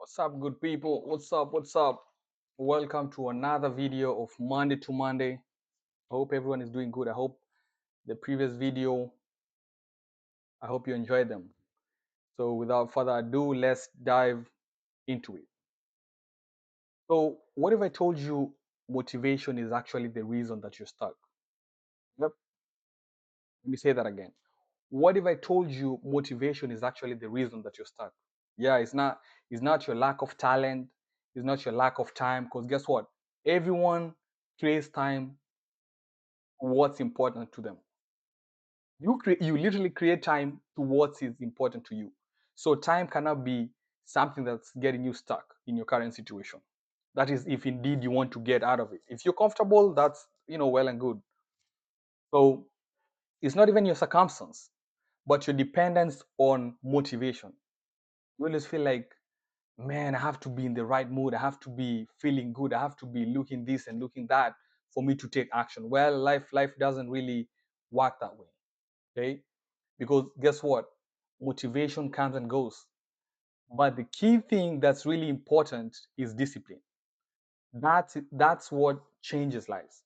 What's up, good people? What's up? What's up? Welcome to another video of Monday to Monday. I hope everyone is doing good. I hope the previous video, I hope you enjoyed them. So, without further ado, let's dive into it. So, what if I told you motivation is actually the reason that you're stuck? Yep. Let me say that again. What if I told you motivation is actually the reason that you're stuck? Yeah, it's not your lack of talent, it's not your lack of time, because guess what? Everyone creates time what's important to them. You literally create time to what is important to you. So time cannot be something that's getting you stuck in your current situation. That is if indeed you want to get out of it. If you're comfortable, that's well and good. So it's not even your circumstance, but your dependence on motivation. You always feel like, man, I have to be in the right mood. I have to be feeling good. I have to be looking this and looking that for me to take action. Well, life doesn't really work that way. Okay? Because guess what? Motivation comes and goes. But the key thing that's really important is discipline. That's what changes lives.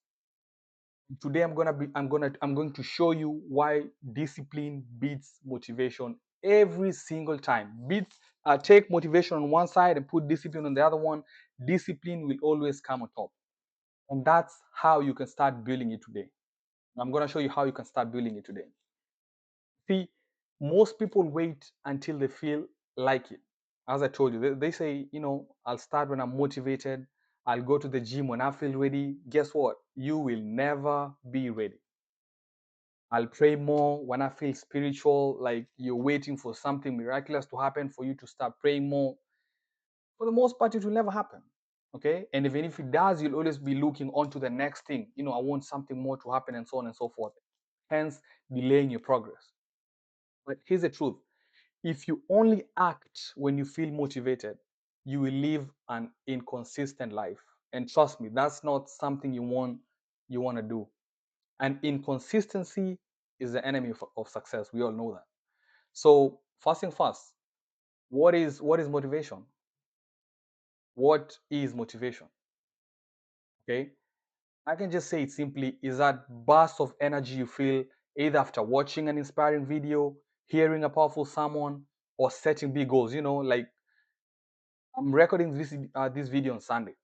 Today I'm going to show you why discipline beats motivation every single time. Take motivation on one side and put discipline on the other one. Discipline will always come on top. And that's how you can start building it today. I'm going to show you how you can start building it today. See, most people wait until they feel like it. As I told you, they say, I'll start when I'm motivated. I'll go to the gym when I feel ready. Guess what? You will never be ready. I'll pray more when I feel spiritual, like you're waiting for something miraculous to happen for you to start praying more. For the most part, it will never happen. Okay. And even if it does, you'll always be looking on to the next thing. I want something more to happen and so on and so forth. Hence, delaying your progress. But here's the truth. If you only act when you feel motivated, you will live an inconsistent life. And trust me, that's not something you want to do. And inconsistency is the enemy of success. We all know that. So first thing first, what is motivation? What is motivation? Okay, I can just say it simply is that burst of energy you feel either after watching an inspiring video, hearing a powerful sermon, or setting big goals. Like I'm recording this video on Sunday,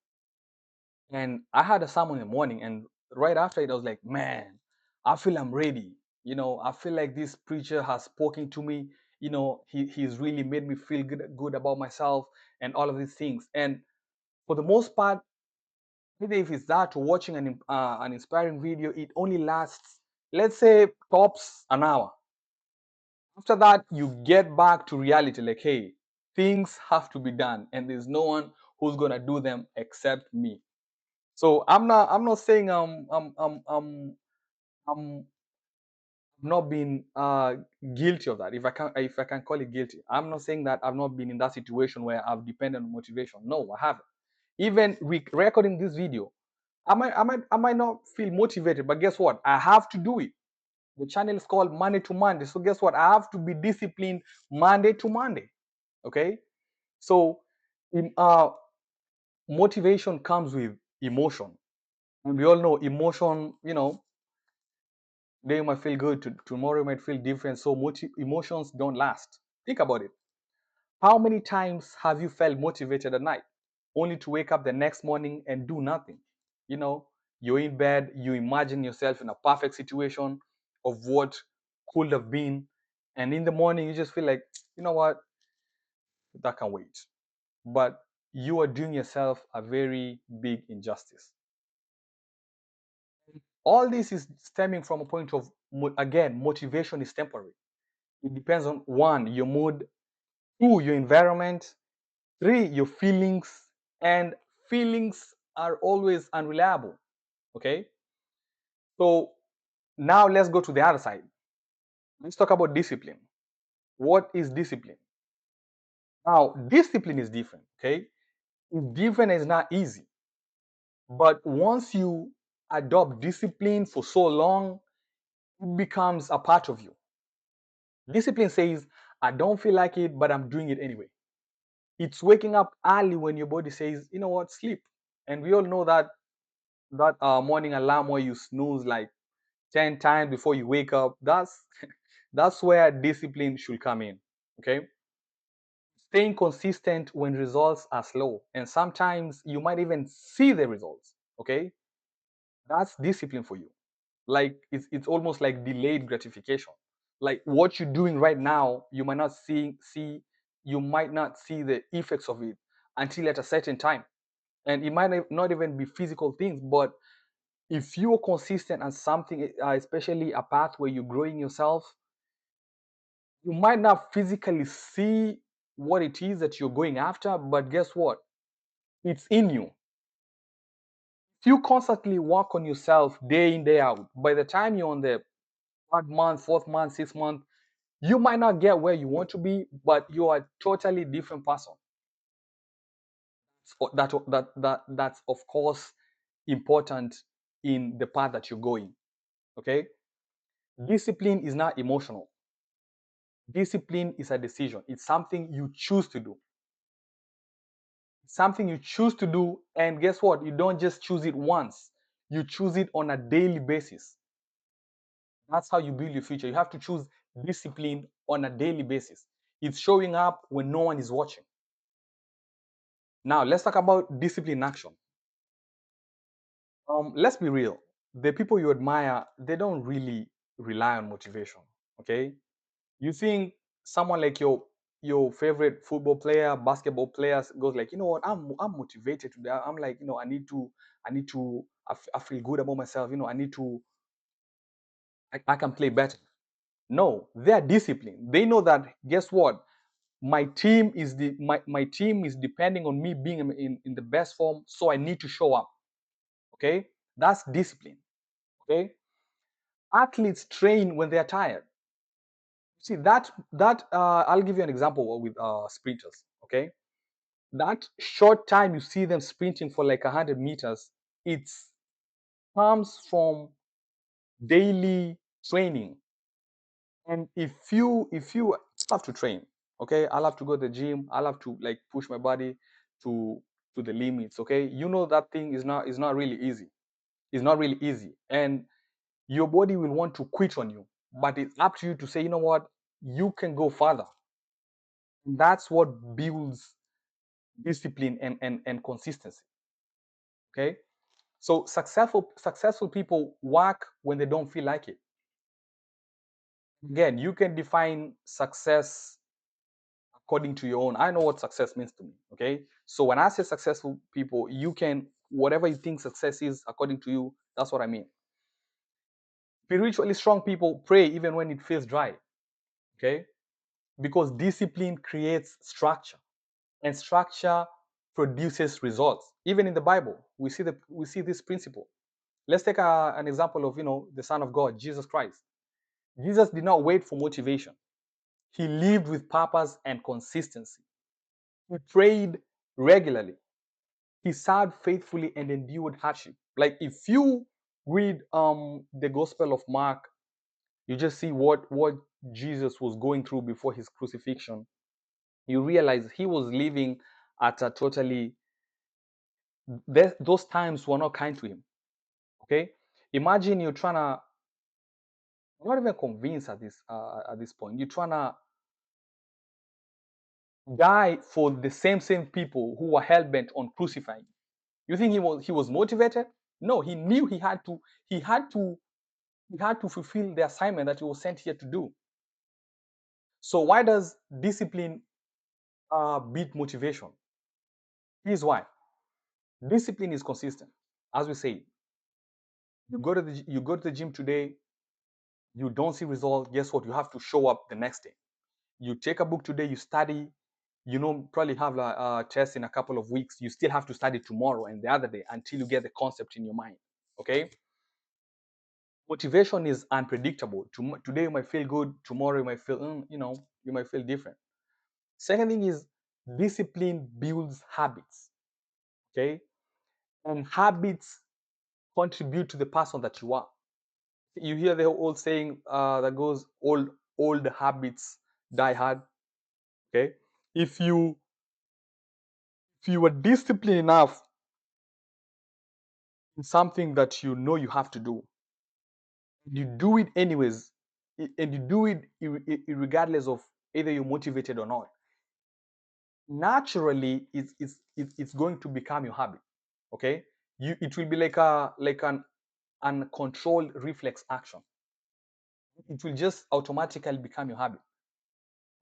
and I had a sermon in the morning, and right after it, I was like, man, I feel I'm ready. I feel like this preacher has spoken to me. He's really made me feel good about myself and all of these things. And for the most part, either if it's that or watching an inspiring video, it only lasts, let's say, tops an hour. After that, you get back to reality, like, hey, things have to be done, and there's no one who's gonna do them except me. So I'm not saying I'm not being guilty of that. If I can call it guilty, I'm not saying that I've not been in that situation where I've depended on motivation. No, I haven't. Even recording this video, I might not feel motivated, but guess what? I have to do it. The channel is called Monday to Monday. So guess what? I have to be disciplined Monday to Monday. Okay. So in motivation comes with emotion. And we all know emotion, today you might feel good, tomorrow you might feel different. So emotions don't last. Think about it. How many times have you felt motivated at night only to wake up the next morning and do nothing? You know, you're in bed, you imagine yourself in a perfect situation of what could have been. And in the morning, you just feel like, you know what, that can wait. But you are doing yourself a very big injustice. All this is stemming from a point of, again, motivation is temporary. It depends on one, your mood, two, your environment, three, your feelings, and feelings are always unreliable. Okay. So now let's go to the other side. Let's talk about discipline. What is discipline? Now, discipline is different. Okay. It's different, it's not easy. But once you adopt discipline for so long, it becomes a part of you. Discipline says, I don't feel like it, but I'm doing it anyway. It's waking up early when your body says, you know what, sleep. And we all know that morning alarm where you snooze like 10 times before you wake up. That's where discipline should come in. Okay. Staying consistent when results are slow. And sometimes you might even see the results. Okay. That's discipline for you. Like it's almost like delayed gratification. Like what you're doing right now, you might not you might not see the effects of it until at a certain time. And it might not even be physical things, but if you're consistent on something, especially a path where you're growing yourself, you might not physically see what it is that you're going after, but guess what? It's in you. If you constantly work on yourself day in, day out, by the time you're on the third month, fourth month, sixth month, you might not get where you want to be, but you are a totally different person. So that's of course important in the path that you're going. Okay. Discipline is not emotional. Discipline is a decision. It's something you choose to do. It's something you choose to do. And guess what? You don't just choose it once, you choose it on a daily basis. That's how you build your future. You have to choose discipline on a daily basis. It's showing up when no one is watching. Now, let's talk about discipline in action. Let's be real. The people you admire, they don't really rely on motivation. Okay. You think someone like your favorite football player, basketball players goes like, you know what, I'm motivated today. I'm like, you know, I feel good about myself. You know, I can play better. No, they are disciplined. They know that, guess what? My team is depending on me being in the best form, so I need to show up. Okay, that's discipline. Okay, athletes train when they are tired. See that I'll give you an example with sprinters. Okay, that short time you see them sprinting for like 100 meters, it comes from daily training. And if you have to train, okay, I'll have to go to the gym, I'll have to like push my body to the limits. Okay, you know that thing is not really easy. It's not really easy, and your body will want to quit on you, but it's up to you to say, you know what, you can go further. That's what builds discipline and consistency. Okay, so successful people work when they don't feel like it. Again, you can define success according to your own. I know what success means to me. Okay, so when I say successful people, you can, whatever you think success is according to you, that's what I mean. Spiritually strong people pray even when it feels dry. Okay, because discipline creates structure, and structure produces results. Even in the Bible, we see this principle. Let's take an example of, the Son of God, Jesus Christ. Jesus did not wait for motivation. He lived with purpose and consistency. He prayed regularly. He served faithfully and endured hardship. Like if you read the Gospel of Mark, you just see what Jesus was going through before his crucifixion. You realize he was living at a totally, those times were not kind to him. Okay, imagine you're trying to, I'm not even convinced at this point. You're trying to die for the same people who were hell bent on crucifying. You think he was motivated? No, he knew he had to he had to fulfill the assignment that he was sent here to do. So why does discipline beat motivation? Here's why. Discipline is consistent. As we say, you go to the gym today, you don't see results. Guess what? You have to show up the next day. You take a book today, you study, probably have a test in a couple of weeks. You still have to study tomorrow and the other day until you get the concept in your mind. Okay. Motivation is unpredictable. Today you might feel good, tomorrow you might feel, you might feel different. Second thing is, discipline builds habits. Okay. And habits contribute to the person that you are. You hear the old saying that goes, old habits die hard. Okay. If you If you are disciplined enough in something that you know you have to do, you do it anyways, and you do it regardless of either you're motivated or not, naturally it's going to become your habit. Okay, it will be like an uncontrolled reflex action. It will just automatically become your habit.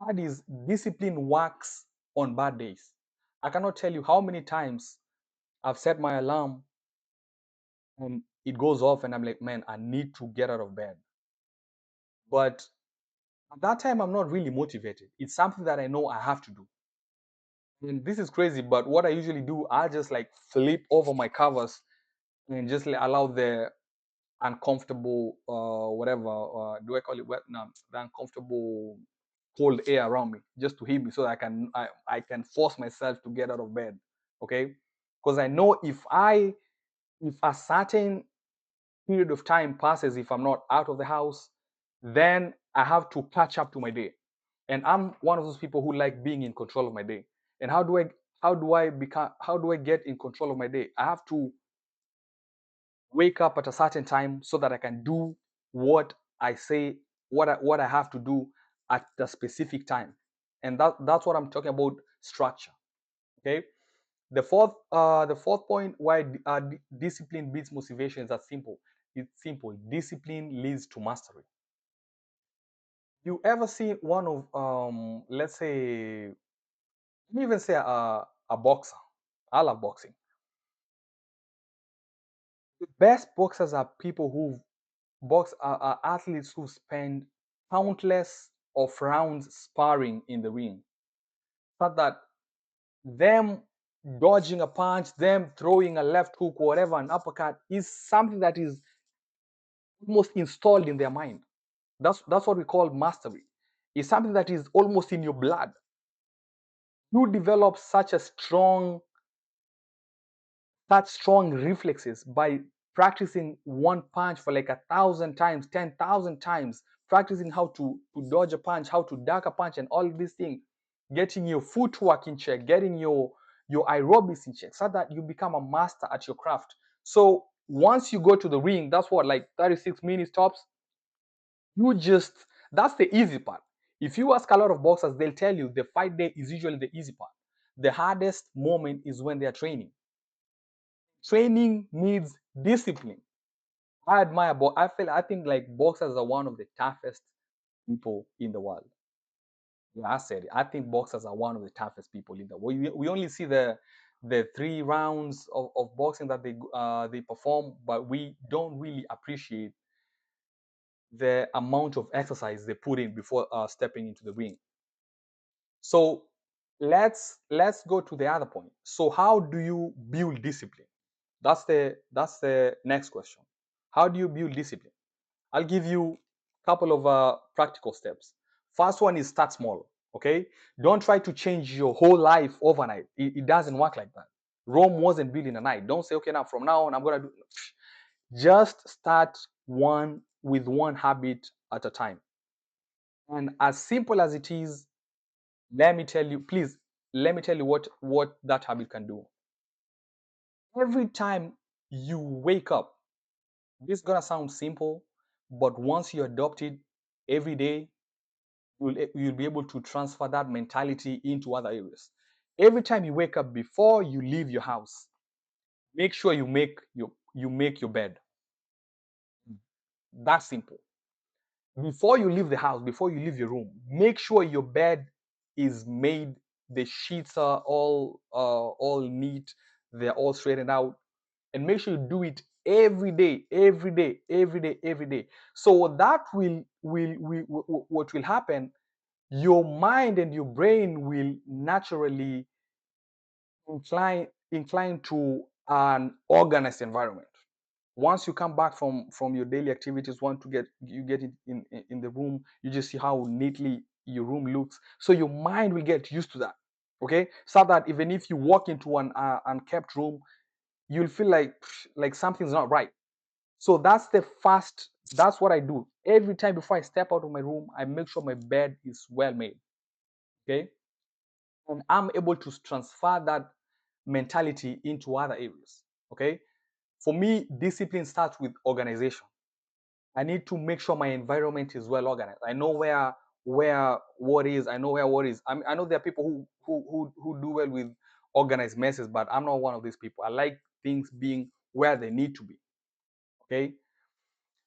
That is, discipline works on bad days. I cannot tell you how many times I've set my alarm and it goes off and I'm like, man, I need to get out of bed. But at that time, I'm not really motivated. It's something that I know I have to do. And this is crazy, but what I usually do, I just like flip over my covers and just allow the uncomfortable, whatever, do I call it? What? No, the uncomfortable cold air around me just to hit me so that I can force myself to get out of bed. Okay, because I know if a certain period of time passes, if I'm not out of the house, then I have to catch up to my day. And I'm one of those people who like being in control of my day. And how do I get in control of my day? I have to wake up at a certain time so that I can do what I say, what I have to do at the specific time. And that's what I'm talking about, structure. Okay. The fourth point why discipline beats motivation is that simple. It's simple. Discipline leads to mastery. You ever see one of let's say, let me even say a boxer. I love boxing. The best boxers are people who are athletes who spend countless of rounds sparring in the ring. Not that them dodging a punch, them throwing a left hook, whatever, an uppercut is something that is almost installed in their mind. That's what we call mastery. It's something that is almost in your blood. You develop such strong reflexes by practicing one punch for like 1,000 times, 10,000 times, practicing how to dodge a punch, how to duck a punch, and all these things, getting your footwork in check, getting your aerobics in check, so that you become a master at your craft. So once you go to the ring, that's what, like 36 minutes tops. You just That's the easy part. If you ask a lot of boxers, they'll tell you the fight day is usually the easy part. The hardest moment is when they are training. Training needs discipline. I think like boxers are one of the toughest people in the world. Yeah, I said it. I think boxers are one of the toughest people in the world. We only see the 3 rounds of boxing that they perform, but we don't really appreciate the amount of exercise they put in before stepping into the ring. So let's go to the other point. So how do you build discipline? That's the next question. How do you build discipline? I'll give you a couple of practical steps. First one is start small. Okay, don't try to change your whole life overnight. It doesn't work like that. Rome wasn't built in a night. Don't say, okay, now from now on I'm gonna do. Just start one habit at a time. And as simple as it is, let me tell you, please, let me tell you what that habit can do. Every time you wake up, this is gonna sound simple, but once you adopt it every day, you'll be able to transfer that mentality into other areas. Every time you wake up, before you leave your house, make sure you make your bed. That's simple. Before you leave the house, before you leave your room, make sure your bed is made. The sheets are all neat. They're all straightened out, and make sure you do it every day, every day, every day, every day. So that what will happen, your mind and your brain will naturally incline to an organized environment. Once you come back from your daily activities, want to get it in the room, you just see how neatly your room looks, so your mind will get used to that. Okay, so that even if you walk into an unkept room, you'll feel like something's not right. So that's what I do every time. Before I step out of my room, I make sure my bed is well made. Okay, and I'm able to transfer that mentality into other areas. Okay, for me, discipline starts with organization. I need to make sure my environment is well organized. I know where what is. I know where what is. I know there are people who do well with organized messes, but I'm not one of these people. I like things being where they need to be. Okay.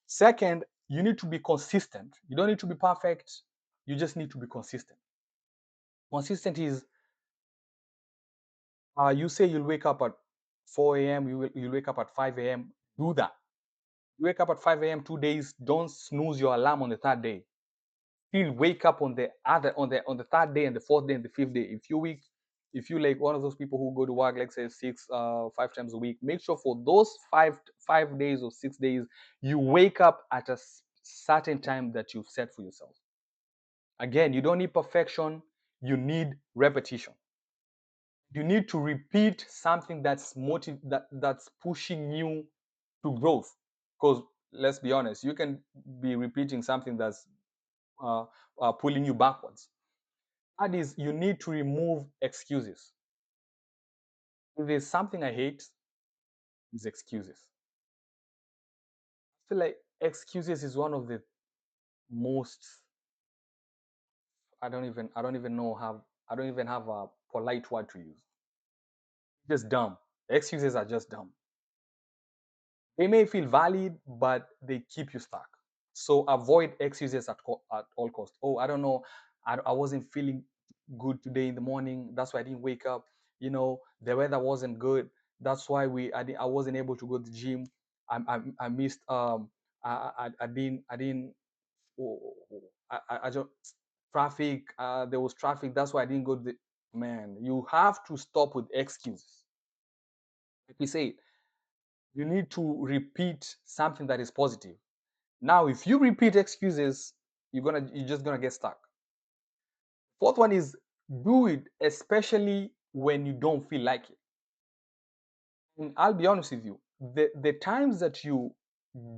Second, you need to be consistent. You don't need to be perfect. You just need to be consistent. Consistent is you say you'll wake up at 4 a.m. You'll wake up at 5 a.m. Do that. You wake up at 5 a.m. 2 days. Don't snooze your alarm on the third day. Still wake up on the third day and the fourth day and the fifth day. If you like one of those people who go to work, like say 5 times a week, make sure for those five days or 6 days you wake up at a certain time that you've set for yourself. Again, you don't need perfection, you need repetition. You need to repeat something that's pushing you to growth. Because let's be honest, you can be repeating something that's pulling you backwards. That is, you need to remove excuses. If there's something I hate, is excuses. I feel like excuses is one of the most I don't even know how I don't even have a polite word to use. Just dumb. Excuses are just dumb. They may feel valid, but they keep you stuck. So avoid excuses at all costs. Oh, I don't know. I wasn't feeling good today in the morning. That's why I didn't wake up. The weather wasn't good. That's why I wasn't able to go to the gym. I missed I didn't oh, I just traffic. There was traffic. That's why I didn't go to the man. You have to stop with excuses. Like we say, you need to repeat something that is positive. Now, if you repeat excuses, you're just gonna get stuck. Fourth one is do it, especially when you don't feel like it. And I'll be honest with you, the times that you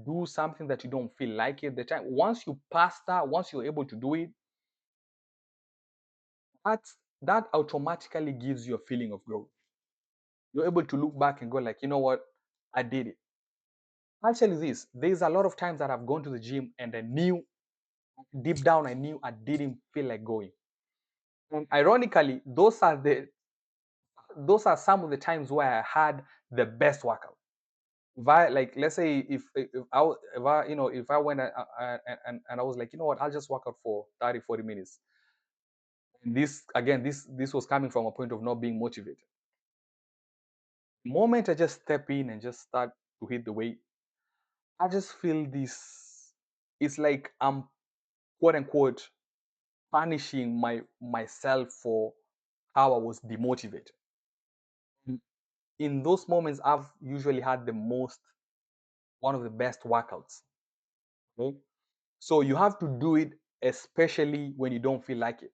do something that you don't feel like it, the time once you pass that, once you're able to do it, that that automatically gives you a feeling of growth. You're able to look back and go like, you know what, I did it. I'll tell you this: there's a lot of times that I've gone to the gym and I knew deep down I knew I didn't feel like going. And ironically, those are some of the times where I had the best workout. If I like, let's say if I went and I was like, you know what, I'll just work out for 30, 40 minutes. And this was coming from a point of not being motivated. The moment I just step in and just start to hit the weight, I just feel this. It's like I'm quote unquote punishing myself for how I was demotivated. In those moments, I've usually had one of the best workouts. Okay, so you have to do it, especially when you don't feel like it.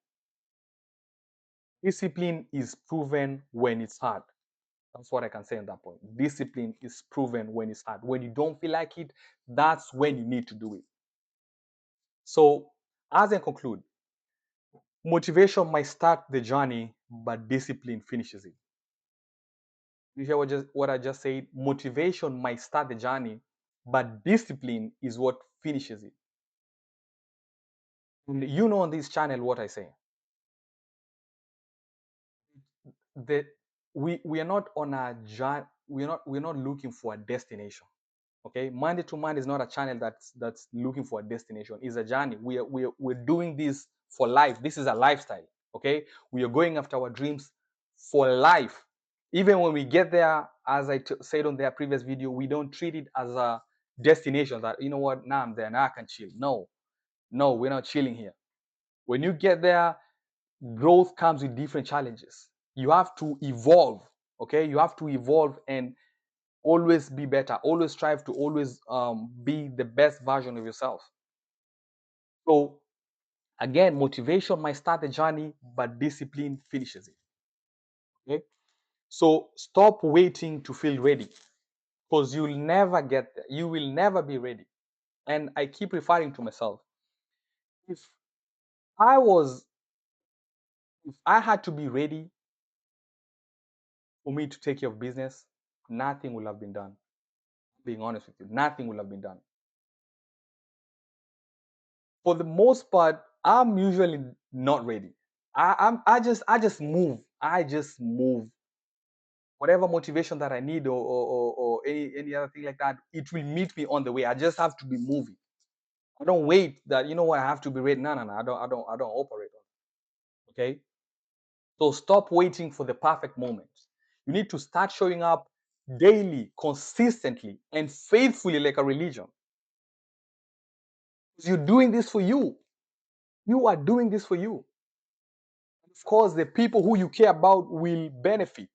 Discipline is proven when it's hard. That's what I can say on that point. Discipline is proven when it's hard. When you don't feel like it, that's when you need to do it. So, as I conclude, motivation might start the journey, but discipline finishes it. You hear what I just said? Motivation might start the journey, but discipline is what finishes it. And you know on this channel what I say. That we are not on a journey. We're not looking for a destination. Okay, Monday to Monday is not a channel that's looking for a destination. It's a journey. We're doing this for life. This is a lifestyle. Okay, we are going after our dreams for life. Even when we get there, as I said on their previous video, we don't treat it as a destination that, you know what, now I'm there, now I can chill. No, we're not chilling here. When you get there, growth comes with different challenges. You have to evolve. Okay, you have to evolve and always be better. Always strive to always be the best version of yourself. So again, motivation might start the journey, but discipline finishes it. Okay, so stop waiting to feel ready, because you'll never get there. You will never be ready. And I keep referring to myself. If I was, if I had to be ready for me to take care of business, nothing will have been done. Being honest with you, nothing will have been done. For the most part, I'm usually not ready. I just move. I just move. Whatever motivation that I need, or any other thing like that, it will meet me on the way. I just have to be moving. I don't wait that, you know what, I have to be ready. No, no, no. I don't operate on it. Okay. So stop waiting for the perfect moment. You need to start showing up daily, consistently, and faithfully like a religion. Because you're doing this for you. You are doing this for you. Of course, the people who you care about will benefit.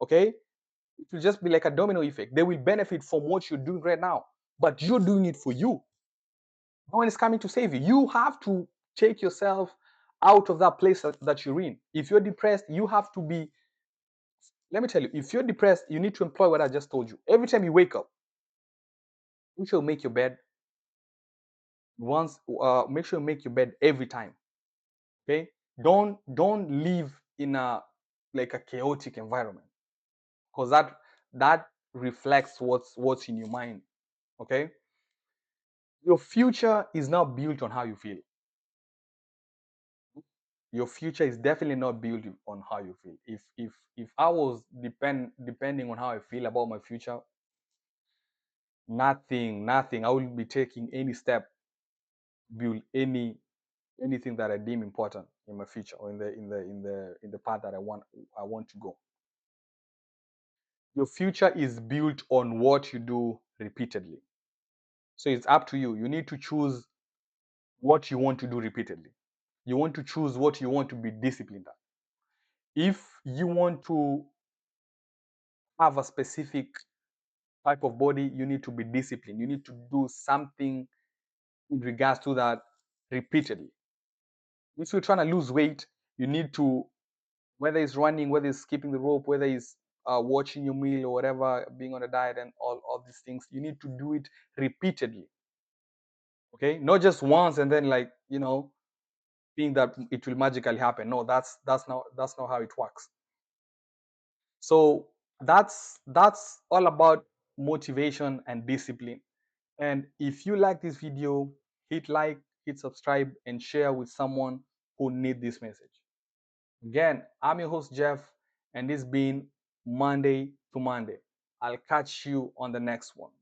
Okay? It will just be like a domino effect. They will benefit from what you're doing right now. But you're doing it for you. No one is coming to save you. You have to take yourself out of that place that you're in. If you're depressed, you have to be. Let me tell you, if you're depressed, you need to employ what I just told you. Every time you wake up, make sure you make your bed make sure you make your bed every time. Okay? Don't live in a like a chaotic environment, because that reflects what's in your mind. Okay? Your future is not built on how you feel. Your future is definitely not built on how you feel. If I was depending on how I feel about my future, nothing I will be taking any step to build anything that I deem important in my future, or in the path that I want to go. Your future is built on what you do repeatedly. So it's up to you. You need to choose what you want to do repeatedly. You want to choose what you want to be disciplined at. If you want to have a specific type of body, you need to be disciplined. You need to do something in regards to that repeatedly. If you're trying to lose weight, you need to, whether it's running, whether it's skipping the rope, whether it's watching your meal or whatever, being on a diet and all these things, you need to do it repeatedly. Okay, not just once and then, like, think that it will magically happen. No, that's not how it works. So that's all about motivation and discipline. And if you like this video, hit like, hit subscribe, and share with someone who need this message. Again, I'm your host Jeff, and this been Monday to Monday. I'll catch you on the next one.